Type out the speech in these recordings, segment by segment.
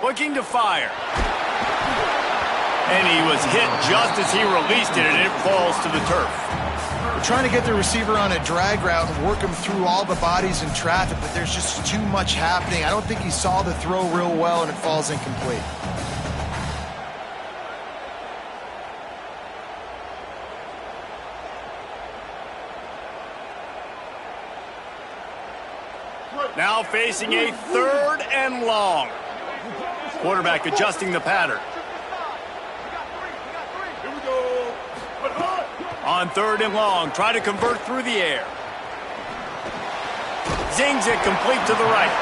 Looking to fire. And he was hit just as he released it, and it falls to the turf. We're trying to get the receiver on a drag route and work him through all the bodies in traffic, but there's just too much happening. I don't think he saw the throw real well, and it falls incomplete. Now facing a 3rd and long. Quarterback adjusting the pattern. On 3rd and long, try to convert through the air. Zings it complete to the right.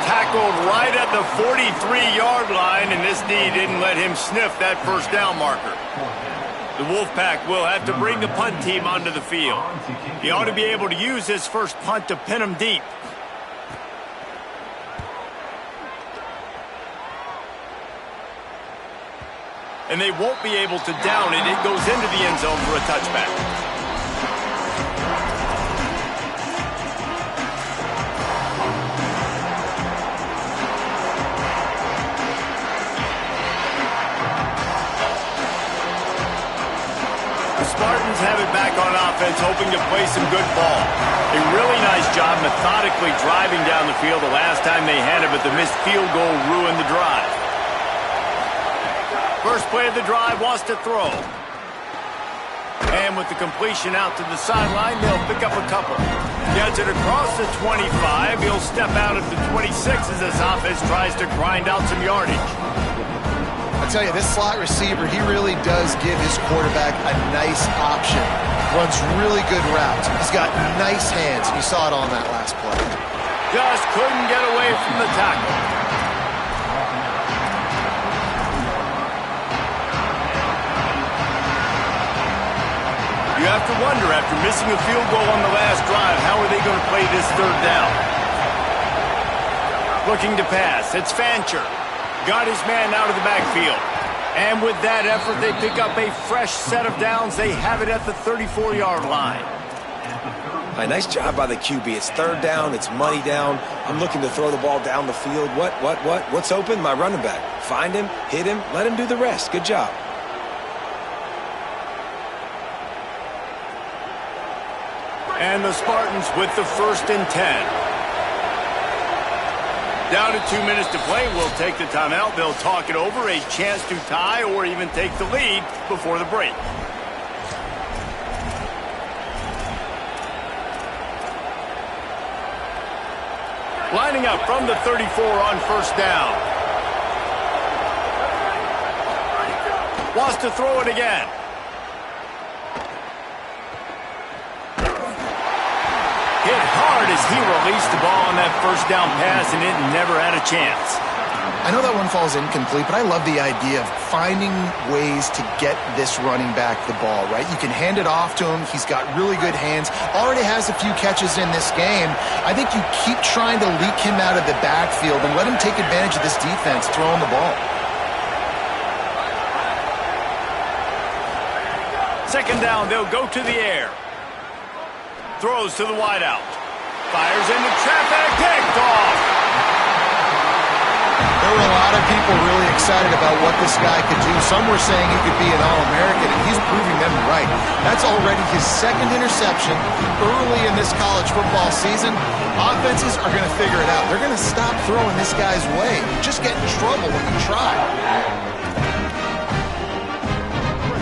Tackled right at the 43-yard line, and this knee didn't let him sniff that first down marker. The Wolfpack will have to bring the punt team onto the field. He ought to be able to use his first punt to pin him deep. And they won't be able to down it. It goes into the end zone for a touchback. The Spartans have it back on offense, hoping to play some good ball. A really nice job methodically driving down the field the last time they had it, but the missed field goal ruined the drive. First play of the drive, wants to throw. And with the completion out to the sideline, they'll pick up a couple. Gets it across the 25. He'll step out at the 26 as this offense tries to grind out some yardage. I tell you, this slot receiver, he really does give his quarterback a nice option. Runs really good routes. He's got nice hands. You saw it on that last play. Just couldn't get away from the tackle. You have to wonder, after missing a field goal on the last drive, how are they going to play this 3rd down? Looking to pass. It's Fancher. Got his man out of the backfield. And with that effort, they pick up a fresh set of downs. They have it at the 34-yard line. Nice job by the QB. It's 3rd down. It's money down. I'm looking to throw the ball down the field. What's open? My running back. Find him, hit him, let him do the rest. Good job. And the Spartans with the 1st and 10. Down to 2 minutes to play. We'll take the timeout. They'll talk it over. A chance to tie or even take the lead before the break. Lining up from the 34 on 1st down. Wants to throw it again. Hit hard as he released the ball on that 1st down pass, and it never had a chance. I know that one falls incomplete, but I love the idea of finding ways to get this running back the ball, right? You can hand it off to him. He's got really good hands. Already has a few catches in this game. I think you keep trying to leak him out of the backfield and let him take advantage of this defense throwing the ball. 2nd down, they'll go to the air. Throws to the wideout. Fires into traffic. Picked off. There were a lot of people really excited about what this guy could do. Some were saying he could be an All-American, and he's proving them right. That's already his 2nd interception early in this college football season. Offenses are going to figure it out. They're going to stop throwing this guy's way. You just get in trouble when you try.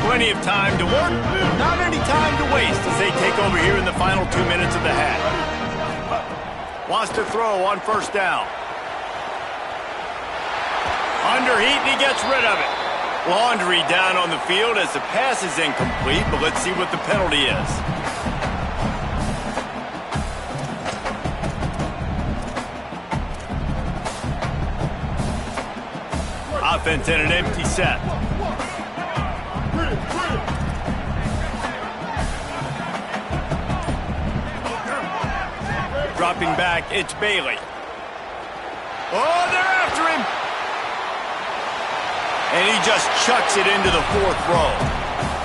Plenty of time to work, not any time to waste as they take over here in the final 2 minutes of the half. Wants to throw on 1st down. Under heat, and he gets rid of it. Laundry down on the field as the pass is incomplete, but let's see what the penalty is. Offense in an empty set. Dropping back, it's Bailey. Oh, they're after him. And he just chucks it into the 4th row.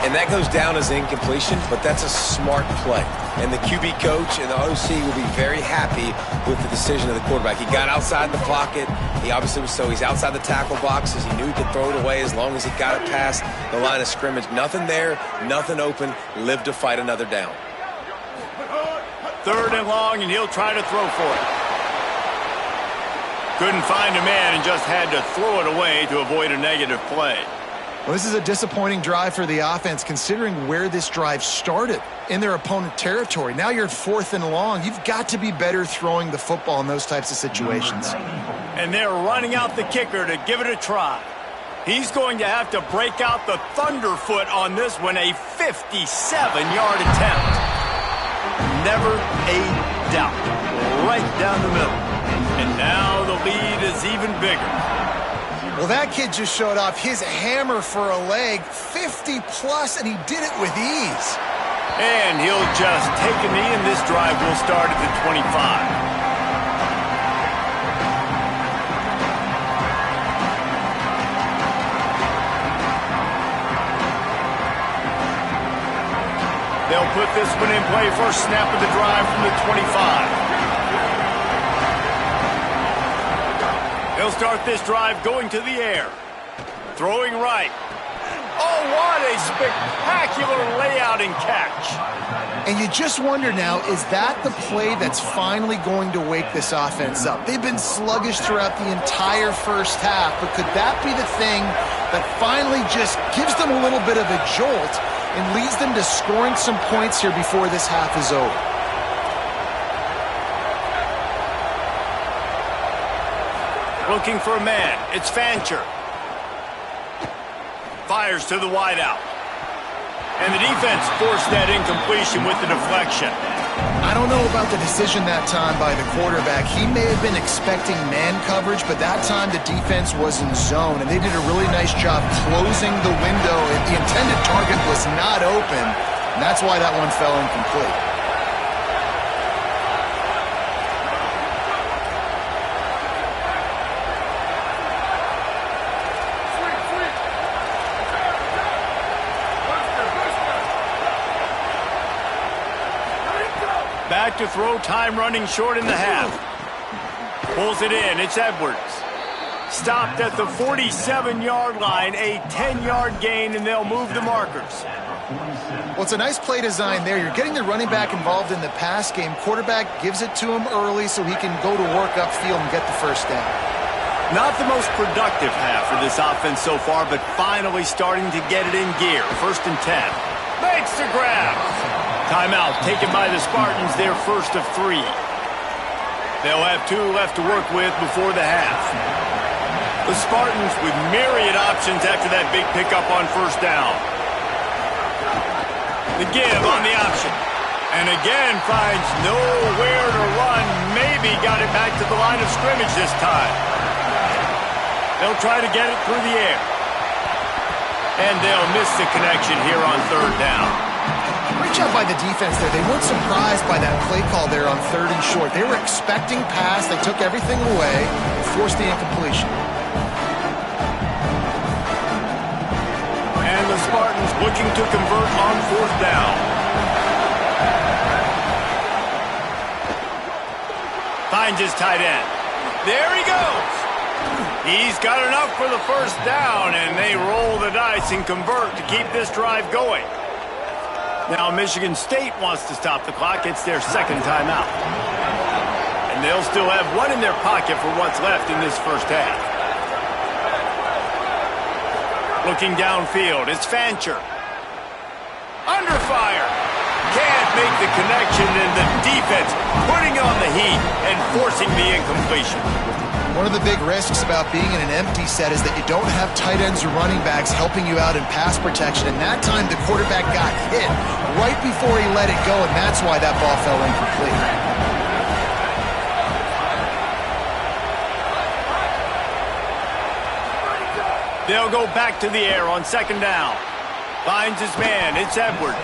And that goes down as incompletion, but that's a smart play. And the QB coach and the OC will be very happy with the decision of the quarterback. He got outside the pocket. He obviously was, so he's outside the tackle boxes. He knew he could throw it away as long as he got it past the line of scrimmage. Nothing there, nothing open. Live to fight another down. 3rd and long, and he'll try to throw for it. Couldn't find a man and just had to throw it away to avoid a negative play. Well, this is a disappointing drive for the offense, considering where this drive started in their opponent territory. Now you're at 4th and long. You've got to be better throwing the football in those types of situations. And they're running out the kicker to give it a try. He's going to have to break out the thunderfoot on this one, a 57-yard attempt. Never a doubt. Right down the middle. And now the lead is even bigger. Well, that kid just showed off his hammer for a leg, 50-plus, and he did it with ease. And he'll just take a knee, and this drive will start at the 25. They'll put this one in play. First snap of the drive from the 25. They'll start this drive going to the air. Throwing right. Oh, what a spectacular layout and catch. And you just wonder now, is that the play that's finally going to wake this offense up? They've been sluggish throughout the entire first half, but could that be the thing that finally just gives them a little bit of a jolt and leads them to scoring some points here before this half is over? Looking for a man. It's Fancher. Fires to the wideout. And the defense forced that incompletion with the deflection. I don't know about the decision that time by the quarterback. He may have been expecting man coverage, but that time the defense was in zone, and they did a really nice job closing the window. The intended target was not open, and that's why that one fell incomplete. Back to throw, time running short in the half. Pulls it in, it's Edwards. Stopped at the 47-yard line, a 10-yard gain, and they'll move the markers. Well, it's a nice play design there. You're getting the running back involved in the pass game. Quarterback gives it to him early so he can go to work upfield and get the first down. Not the most productive half for this offense so far, but finally starting to get it in gear. 1st and 10. Makes the grab. Timeout taken by the Spartans, their first of 3. They'll have 2 left to work with before the half. The Spartans with myriad options after that big pickup on 1st down. The give on the option. And again finds nowhere to run. Maybe got it back to the line of scrimmage this time. They'll try to get it through the air. And they'll miss the connection here on 3rd down. Great job by the defense there. They weren't surprised by that play call there on 3rd and short. They were expecting pass. They took everything away and forced the incompletion. And the Spartans looking to convert on 4th down. Finds his tight end. There he goes. He's got enough for the 1st down, and they roll the dice and convert to keep this drive going. Now Michigan State wants to stop the clock. It's their 2nd timeout. And they'll still have 1 in their pocket for what's left in this first half. Looking downfield, it's Fancher. Under fire. Can't make the connection, and the defense putting on the heat and forcing the incompletion. One of the big risks about being in an empty set is that you don't have tight ends or running backs helping you out in pass protection. And that time the quarterback got hit right before he let it go, and that's why that ball fell incomplete. They'll go back to the air on 2nd down. Finds his man. It's Edwards.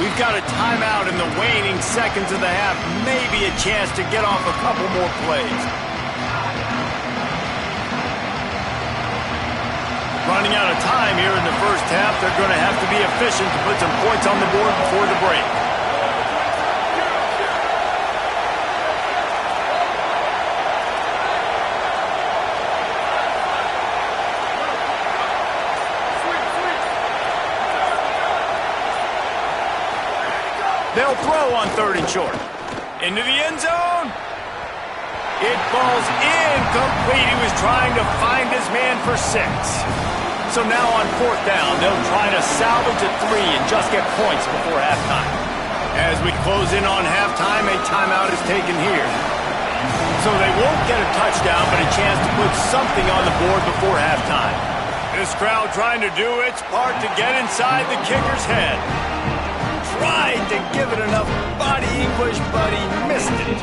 We've got a timeout in the waning seconds of the half. Maybe a chance to get off a couple more plays. Running out of time here in the first half. They're going to have to be efficient to put some points on the board before the break. They'll throw on 3rd and short. Into the end zone. It falls incomplete. He was trying to find his man for 6. So now on 4th down, they'll try to salvage a 3 and just get points before halftime. As we close in on halftime, a timeout is taken here. So they won't get a touchdown, but a chance to put something on the board before halftime. This crowd trying to do its part to get inside the kicker's head. Tried to give it enough body English, but he missed it.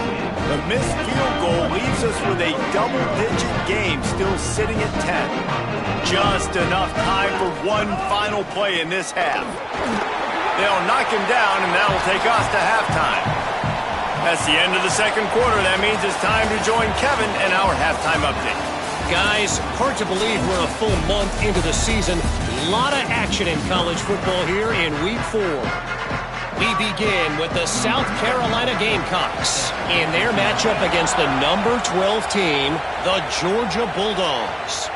The missed field goal leaves us with a double-digit game still sitting at 10. Just enough time for one final play in this half. They'll knock him down, and that'll take us to halftime. That's the end of the second quarter. That means it's time to join Kevin and our halftime update. Guys, hard to believe we're a full month into the season. A lot of action in college football here in Week 4. We begin with the South Carolina Gamecocks in their matchup against the number 12 team, the Georgia Bulldogs.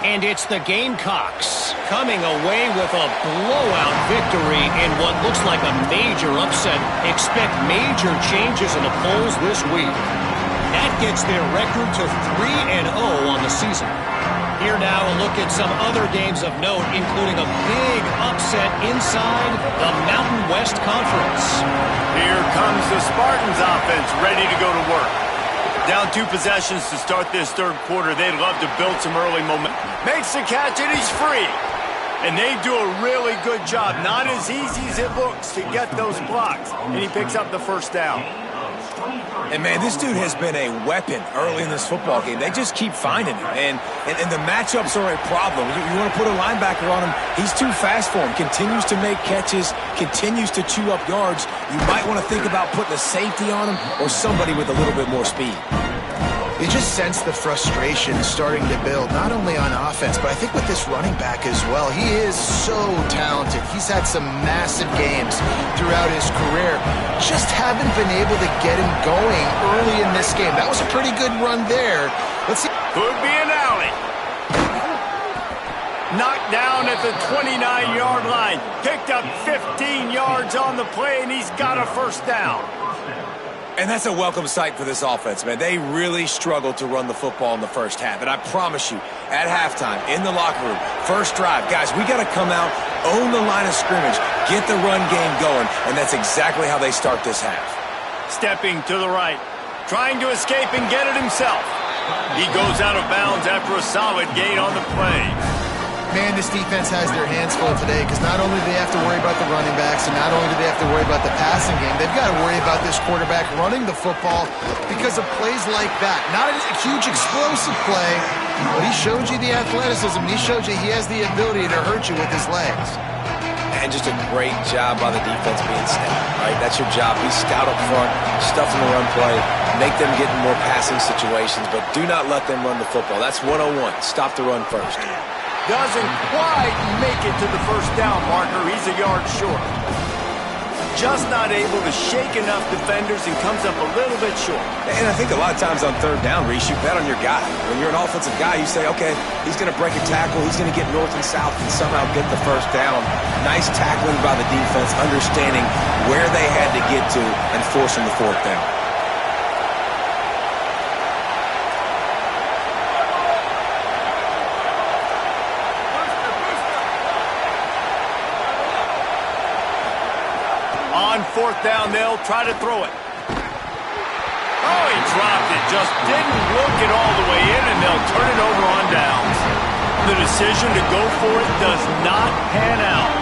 And it's the Gamecocks coming away with a blowout victory in what looks like a major upset. Expect major changes in the polls this week. That gets their record to 3-0 on the season. Here now a look at some other games of note, including a big upset inside the Mountain West Conference. Here comes the Spartans offense ready to go to work. Down 2 possessions to start this third quarter. They'd love to build some early momentum. Makes the catch and he's free. And they do a really good job. Not as easy as it looks to get those blocks. And he picks up the first down. And, man, this dude has been a weapon early in this football game. They just keep finding him. And the matchups are a problem. You want to put a linebacker on him, he's too fast for him. Continues to make catches, continues to chew up yards. You might want to think about putting a safety on him or somebody with a little bit more speed. You just sense the frustration starting to build, not only on offense, but I think with this running back as well. He is so talented. He's had some massive games throughout his career. Just haven't been able to get him going early in this game. That was a pretty good run there. Let's see. Could be an alley. Knocked down at the 29-yard line. Picked up 15 yards on the play, and he's got a first down. And that's a welcome sight for this offense, man. They really struggled to run the football in the first half. And I promise you, at halftime, in the locker room, first drive, guys, we got to come out, own the line of scrimmage, get the run game going, and that's exactly how they start this half. Stepping to the right, trying to escape and get it himself. He goes out of bounds after a solid gain on the play. Man, this defense has their hands full today because not only do they have to worry about the running backs and not only do they have to worry about the passing game, they've got to worry about this quarterback running the football because of plays like that. Not a huge explosive play, but he showed you the athleticism. He showed you he has the ability to hurt you with his legs. And just a great job by the defense being stout, right? That's your job. Be stout up front, stuff in the run play, make them get in more passing situations, but do not let them run the football. That's 101. Stop the run first. Doesn't quite make it to the first down marker. He's a yard short. Just not able to shake enough defenders and comes up a little bit short. And I think a lot of times on third down, Reese, you bet on your guy. When you're an offensive guy, you say, okay, he's going to break a tackle, he's going to get north and south and somehow get the first down. Nice tackling by the defense, understanding where they had to get to and forcing the fourth down. On fourth down, they'll try to throw it. Oh, he dropped it. Just didn't look it all the way in, and they'll turn it over on downs. The decision to go for it does not pan out.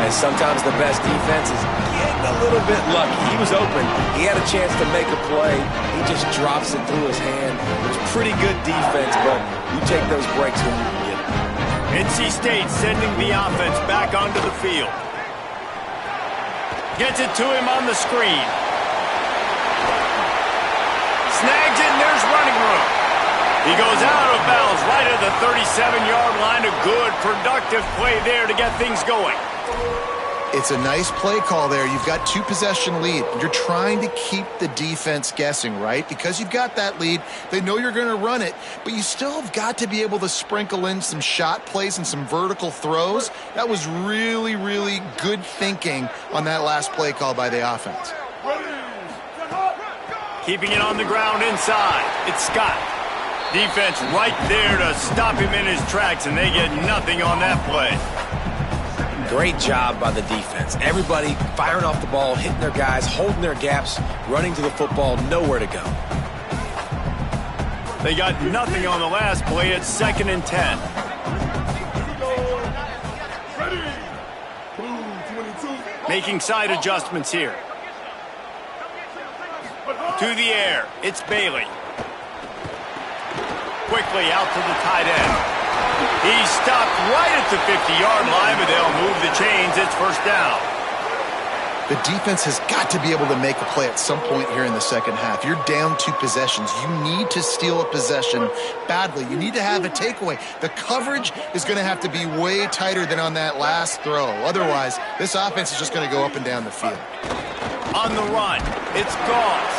And sometimes the best defense is getting a little bit lucky. He was open. He had a chance to make a play. He just drops it through his hand. It's pretty good defense, but you take those breaks when you can get it. NC State sending the offense back onto the field. Gets it to him on the screen. Snags it, and there's running room. He goes out of bounds right at the 37-yard line. A good, productive play there to get things going. It's a nice play call there. You've got 2-possession lead. You're trying to keep the defense guessing, right? Because you've got that lead, they know you're going to run it, but you still have got to be able to sprinkle in some shot plays and some vertical throws. That was really, really good thinking on that last play call by the offense. Keeping it on the ground inside. It's Scott. Defense right there to stop him in his tracks, and they get nothing on that play. Great job by the defense. Everybody firing off the ball, hitting their guys, holding their gaps, running to the football, nowhere to go. They got nothing on the last play. It's 2nd and 10. Making side adjustments here. To the air. It's Bailey. Quickly out to the tight end. He stopped right at the 50-yard line, but they'll move the chains. It's 1st down. The defense has got to be able to make a play at some point here in the second half. You're down 2 possessions. You need to steal a possession badly. You need to have a takeaway. The coverage is going to have to be way tighter than on that last throw. Otherwise, this offense is just going to go up and down the field. On the run, it's Gauze.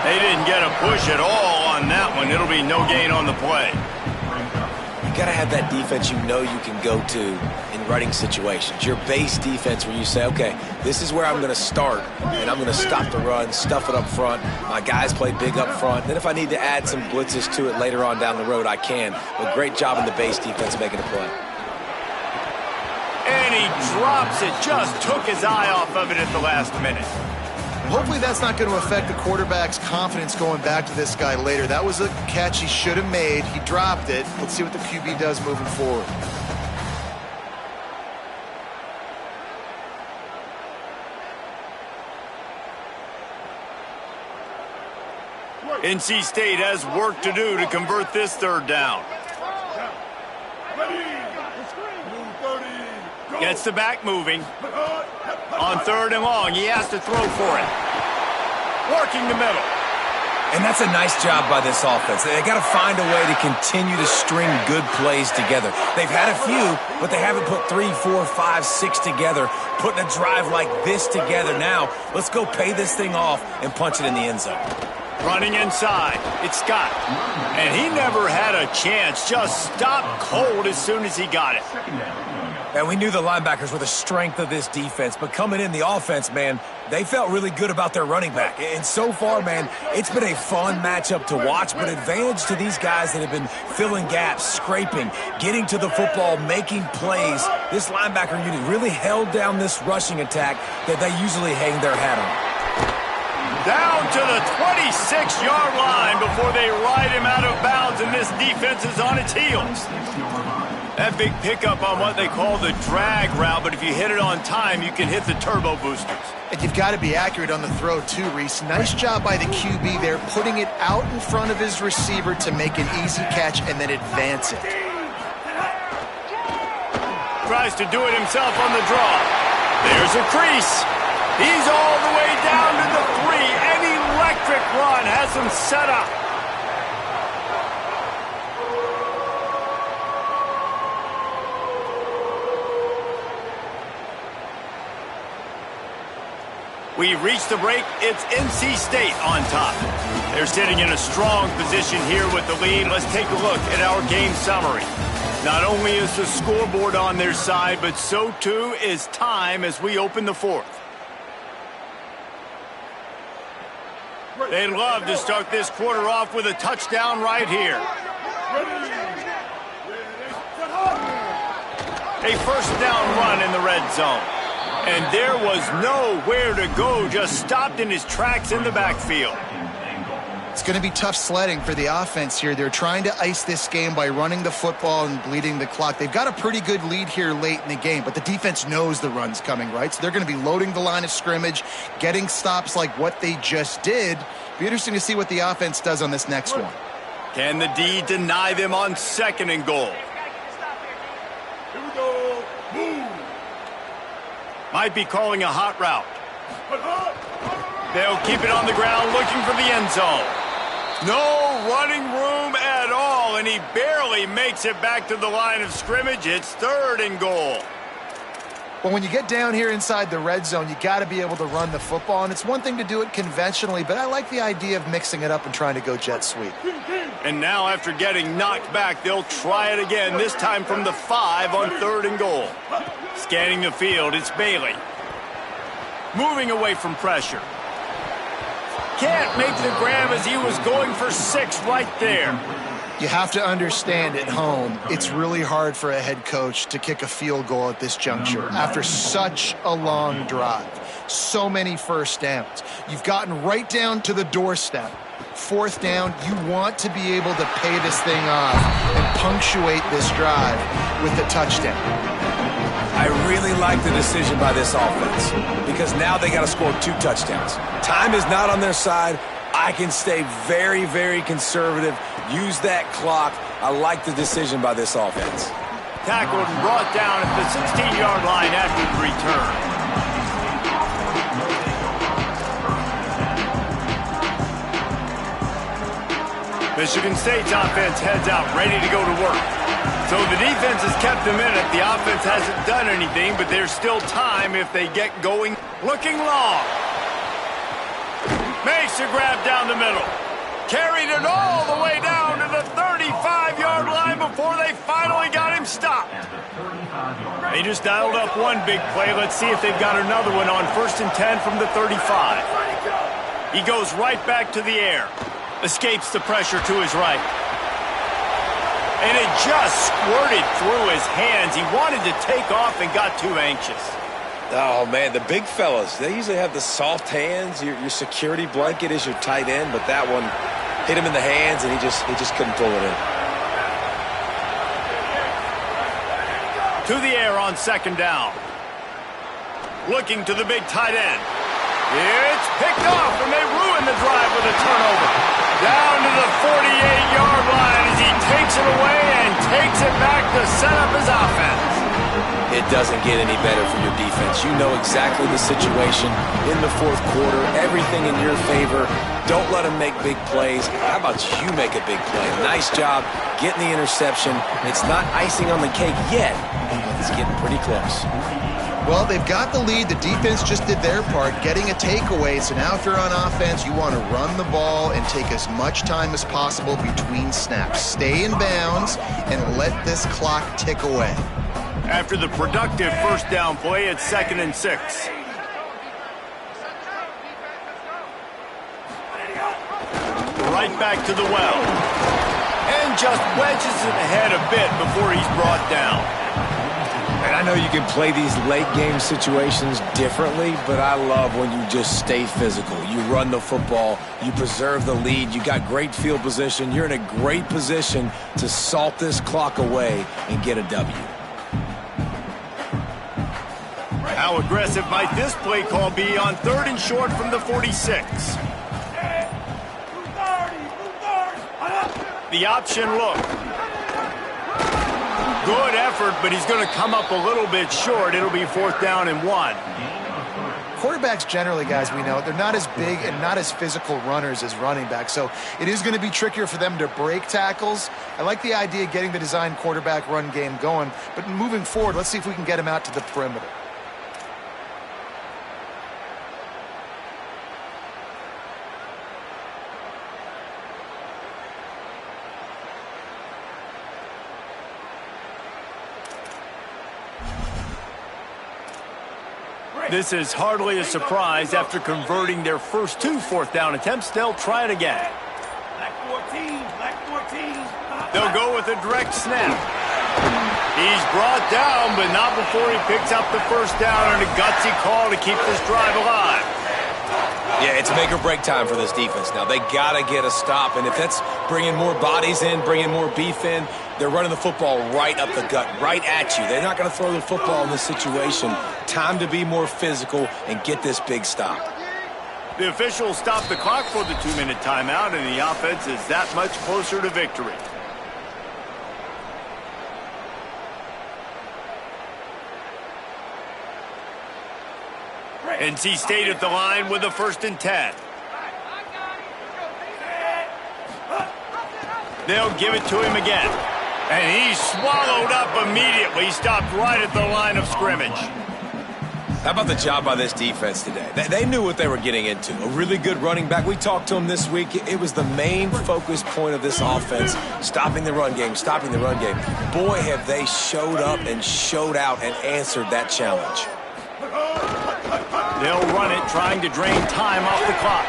They didn't get a push at all on that one. It'll be no gain on the play. You got to have that defense you know you can go to in running situations. Your base defense where you say, okay, this is where I'm going to start, and I'm going to stop the run, stuff it up front. My guys play big up front. Then if I need to add some blitzes to it later on down the road, I can. But great job in the base defense making a play. And he drops it. Just took his eye off of it at the last minute. Hopefully that's not going to affect the quarterback's confidence going back to this guy later. That was a catch he should have made. He dropped it. Let's see what the QB does moving forward. NC State has work to do to convert this 3rd down. Gets the back moving. On 3rd and long, he has to throw for it. Working the middle. And that's a nice job by this offense. They got to find a way to continue to string good plays together. They've had a few, but they haven't put 3, 4, 5, 6 together, putting a drive like this together. Now, let's go pay this thing off and punch it in the end zone. Running inside, it's Scott. And he never had a chance, just stopped cold as soon as he got it. And we knew the linebackers were the strength of this defense, but coming in the offense, man, they felt really good about their running back. And so far, man, it's been a fun matchup to watch, but advantage to these guys that have been filling gaps, scraping, getting to the football, making plays. This linebacker unit really held down this rushing attack that they usually hang their hat on. Down to the 26-yard line before they ride him out of bounds, and this defense is on its heels. That big pickup on what they call the drag route, but if you hit it on time, you can hit the turbo boosters. And you've got to be accurate on the throw too, Reese. Nice job by the QB there, putting it out in front of his receiver to make an easy catch and then advance it. Tries to do it himself on the draw. There's a crease. He's all the way down to the 3. An electric run has him set up. We've reached the break. It's NC State on top. They're sitting in a strong position here with the lead. Let's take a look at our game summary. Not only is the scoreboard on their side, but so too is time as we open the 4th. They'd love to start this quarter off with a touchdown right here. A 1st down run in the red zone. And there was nowhere to go, just stopped in his tracks in the backfield. It's going to be tough sledding for the offense here. They're trying to ice this game by running the football and bleeding the clock. They've got a pretty good lead here late in the game, but the defense knows the run's coming, right? So they're going to be loading the line of scrimmage, getting stops like what they just did. Be interesting to see what the offense does on this next one. Can the D deny them on 2nd and goal? Might be calling a hot route. They'll keep it on the ground looking for the end zone. No running room at all, and he barely makes it back to the line of scrimmage. It's 3rd and goal. Well, when you get down here inside the red zone, you got to be able to run the football, and it's one thing to do it conventionally, but I like the idea of mixing it up and trying to go jet sweep. And now after getting knocked back, they'll try it again, this time from the 5 on 3rd and goal. Scanning the field, it's Bailey. Moving away from pressure. Can't make the grab as he was going for 6 right there. You have to understand at home, it's really hard for a head coach to kick a field goal at this juncture after such a long drive. So many first downs. You've gotten right down to the doorstep. 4th down, you want to be able to pay this thing off and punctuate this drive with a touchdown. I really like the decision by this offense because now they got to score 2 touchdowns. Time is not on their side. I can stay very, very conservative. Use that clock. I like the decision by this offense. Tackled and brought down at the 16-yard line after the return. Michigan State's offense heads out, ready to go to work. So the defense has kept them in it. The offense hasn't done anything, but there's still time if they get going. Looking long. Makes a grab down the middle. Carried it all the way down to the 35-yard line before they finally got him stopped. They just dialed up one big play. Let's see if they've got another one on 1st and 10 from the 35. He goes right back to the air. Escapes the pressure to his right. And it just squirted through his hands. He wanted to take off and got too anxious. Oh, man, the big fellas, they usually have the soft hands. Your security blanket is your tight end, but that one hit him in the hands, and he just couldn't pull it in. To the air on 2nd down. Looking to the big tight end. It's picked off, and they ruin the drive with a turnover. Down to the 48-yard line as he takes it away and takes it back to set up his offense. It doesn't get any better for your defense. You know exactly the situation in the 4th quarter. Everything in your favor. Don't let them make big plays. How about you make a big play? Nice job getting the interception. It's not icing on the cake yet, but it's getting pretty close. Well, they've got the lead. The defense just did their part, getting a takeaway. So now if you're on offense, you want to run the ball and take as much time as possible between snaps. Stay in bounds and let this clock tick away. After the productive 1st down play, it's 2nd and 6. Right back to the well. And just wedges it ahead a bit before he's brought down. And I know you can play these late game situations differently, but I love when you just stay physical. You run the football, you preserve the lead, you got great field position, you're in a great position to salt this clock away and get a W. How aggressive might this play call be on 3rd and short from the 46? The option look. Good effort, but he's going to come up a little bit short. It'll be 4th down and 1. Quarterbacks generally, guys, we know, they're not as big and not as physical runners as running backs, so it is going to be trickier for them to break tackles. I like the idea of getting the design quarterback run game going, but moving forward, let's see if we can get him out to the perimeter. This is hardly a surprise. After converting their first 2 4th down attempts, they'll try it again. They'll go with a direct snap. He's brought down, but not before he picks up the 1st down, and a gutsy call to keep this drive alive. Yeah, it's make or break time for this defense now. They got to get a stop, and if that's bringing more bodies in, bringing more beef in, they're running the football right up the gut, right at you. They're not going to throw the football in this situation. Time to be more physical and get this big stop. The officials stop the clock for the 2-minute timeout, and the offense is that much closer to victory. NC State at the line with a 1st and 10. They'll give it to him again. And he's swallowed up immediately, stopped right at the line of scrimmage. How about the job by this defense today? They knew what they were getting into. A really good running back. We talked to him this week. It was the main focus point of this offense, stopping the run game, stopping the run game. Boy, have they showed up and showed out and answered that challenge. They'll run it, trying to drain time off the clock.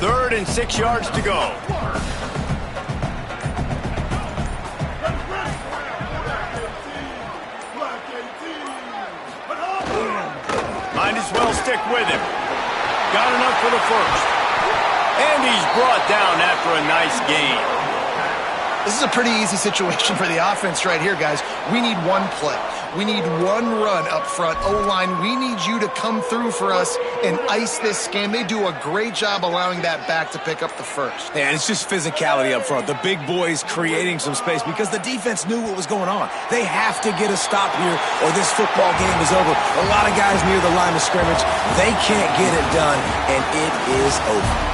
Third and 6 yards to go. Might as well stick with him. Got enough for the first. And he's brought down after a nice gain. This is a pretty easy situation for the offense right here, guys. We need one play. We need one run up front. O-line, we need you to come through for us and ice this game. They do a great job allowing that back to pick up the first. Yeah, and it's just physicality up front. The big boys creating some space because the defense knew what was going on. They have to get a stop here or this football game is over. A lot of guys near the line of scrimmage. They can't get it done, and it is over.